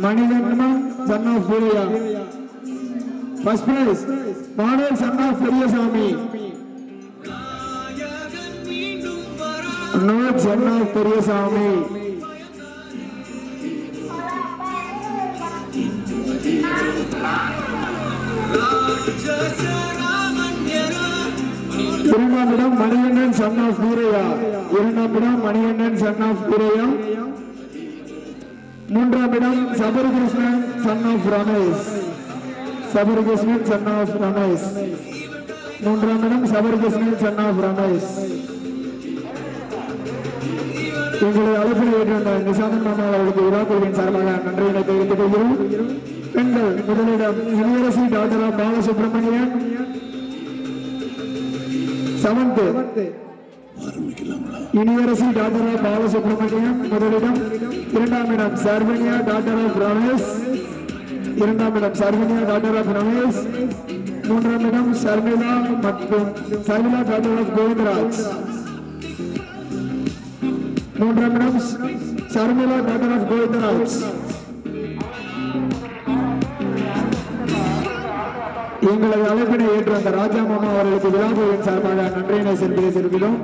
Manikandan son of Puriya. First prize Manuel son of Periyasamy. Manoj son of Periyasamy. இரண்டாம் இடம் Manikandan son of Puriya. இரண்டாம் இடம் Manikandan son of Puriya. மூன்றாம் இடம் சபரிகிருஷ்ணன் son of Ramesh. சபரிகிருஷ்ணன் son of Ramesh. மூன்றாம் இடம் சபரிகிருஷ்ணன் son of ரமேஷ். எங்களை அழைப்பில் ஏற்றிருந்த நிசாந்தன் மாமா அவர்களுக்கு விழாக்குழுவின் சார்பாக நன்றியினை தெரிவித்துக் கொள்கிறோம். பெண்கள் முதலிடம் Ilayarasi daughter of Balasubramanian. Seventh Iniyarasi daughter of Balasubramaniam முதலிடம். இரண்டாம் இடம் சர்வனியா டாக்டர் ஆஃப் ரமேஷ். இரண்டாம் இடம் சர்வனியா டாக்டர் ஆஃப் ரமேஷ். மூன்றாம் இடம் ஷர்மிளா மற்றும் சர்மிளா டாக்டர் ஆஃப் கோவிந்தராஜ். மூன்றாம் இடம் ஷர்மிளா டாக்டர் ஆஃப் கோவிந்தராஜ். எங்களது அழைப்பினை ஏற்று அந்த ராஜா மாமா அவர்களுக்கு விழாக்குழுவின் சார்பாக நன்றியினை செலுத்தியிருக்கிறோம்.